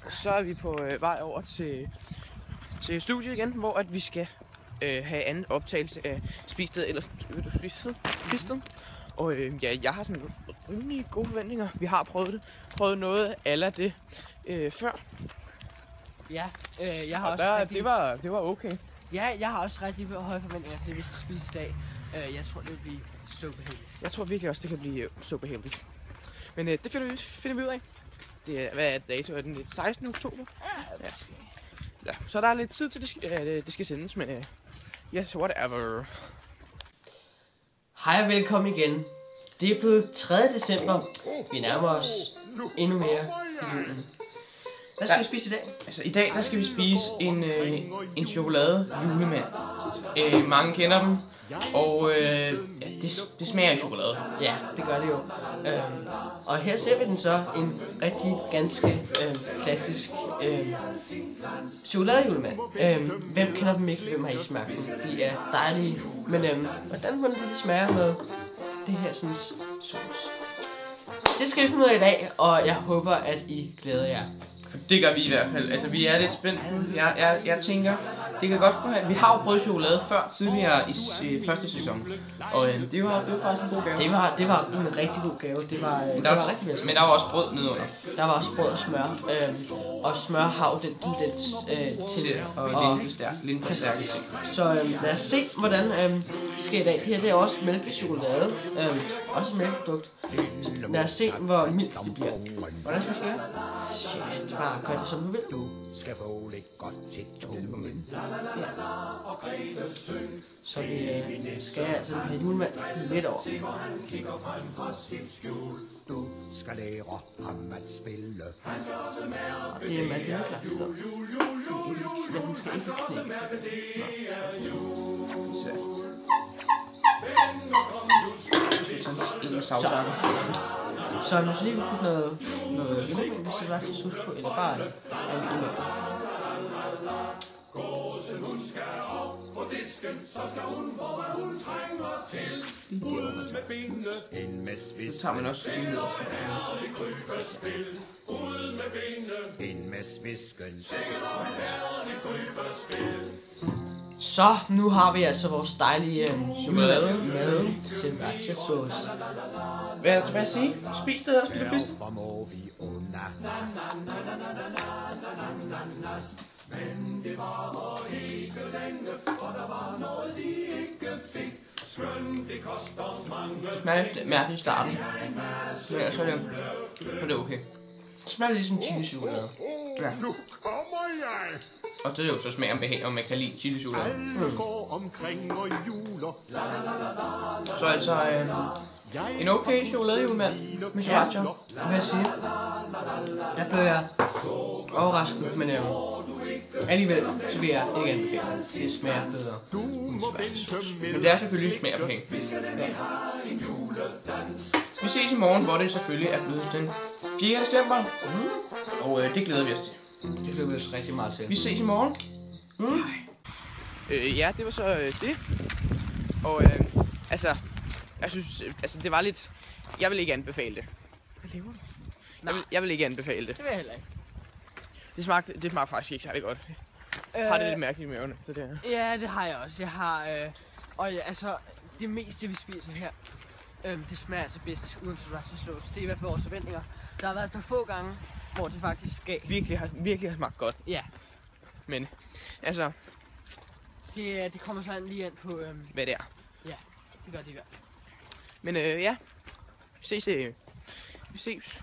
så er vi på vej over til studiet igen, hvor at vi skal have anden optagelse af Spisted eller Spisted. Og ja, jeg har sådan rimelig gode forventninger. Vi har prøvet noget af det før. Ja, jeg har og også der, rigtig... det var okay. Ja, jeg har også rigtig høje forventninger til, at vi skal spise i dag. Jeg tror, det vil blive så behageligt. Jeg tror virkelig også, det kan blive så behageligt. Men det finder vi ud af. Det er, hvad er dato? Er den 16. oktober? Ja. Ja. Så der er lidt tid til, det skal sendes, men yes, whatever. Hej og velkommen igen. Det er blevet 3. december. Vi nærmer os endnu mere i julen. Hvad skal vi spise i dag? Altså i dag der skal vi spise en chokolade julemand. Mange kender dem. Og ja, det smager af chokolade. Ja, det gør det jo. Og her ser vi den så en rigtig ganske klassisk chokoladejulemand. Hvem kender dem ikke? Hvem har I smagt dem? De er dejlige. Men hvordan må det smage med det her sådan sauce? Det skal vi finde ud af i dag, og jeg håber, at I glæder jer. For det gør vi i hvert fald. Altså vi er lidt spændt. Jeg tænker, det kan godt gå hen. Vi har jo prøvet chokolade før tidligere i første sæson. Og det var faktisk en god gave. Det var en rigtig god gave. Det var rigtig vel. Men der var også brød nedenunder. Der var også brød og smør. Og smør har jo den tendens til og lindforstærkelse. Så lad os se, hvordan det sker i dag. Det her det er også mælkechokolade. Også et mælkeprodukt. Lad os se, hvor mildt det bliver. Hvordan skal vi skære? Shit, bare gør det som du vil. Du skal få lidt godt til tungen. Så vi skal altså have julemand lidt over. Du skal lære ham at spille. Det er meget klart. Men den skal ikke knække. Så hvis lige vil putte noget julemand, så er det sus på, eller bare almindelig mælk. Gåsen hun skal op på disken, så skal hun få hvad hun trænger til. Ud med benene, en med svisk. Så tager man også styr ned. herlig krybespil. Ud med benene, En med svisken. sikkert og en herlig krybespil. Så nu har vi altså vores dejlige chokolade med sriracha sauce. Hvad er der tilbage at sige? Spis det og spil fisk. Derfor må vi under. Men det var ikke længe, og der var noget de ikke fik. Skønt det koster mange. Det smager lidt mærkeligt i starten. Men altså, så er det okay. Det smager ligesom chili chokolade. Ja. Nu kommer jeg. Og det er jo så smager behag, om man kan lide chili chokolade. Alle går omkring og juler. Så altså en okay chokoladejulemand med sriracha, Hvad jeg sige? Der blev jeg overrasket, men alligevel så vil jeg ikke anbefale det. Det smager bedre. Du må vente med. Men det er selvfølgelig smager behag. Ja. Vi ses i morgen, hvor det selvfølgelig er blevet den 4. december. Og det glæder vi os til. Det glæder vi os rigtig meget til. Vi ses i morgen. Ja, det var så det. Og altså, jeg synes, altså det var lidt. Jeg vil ikke anbefale det. Hvad lever du? Jeg vil ikke anbefale det. Det vil jeg heller ikke. Det smagte faktisk ikke særlig godt. Jeg har det lidt mærkeligt i maven, så det er. Ja, det har jeg også. Jeg har altså det meste vi spiser her, det smager altså bedst uden sriracha sauce. Det er i hvert fald vores forventninger. Der har været et par få gange, hvor det faktisk gav. Virkelig har smagt godt. Ja. Men altså, Det kommer sådan lige an på hvad det er. ja, det gør det i hvert fald. Men ja, vi ses.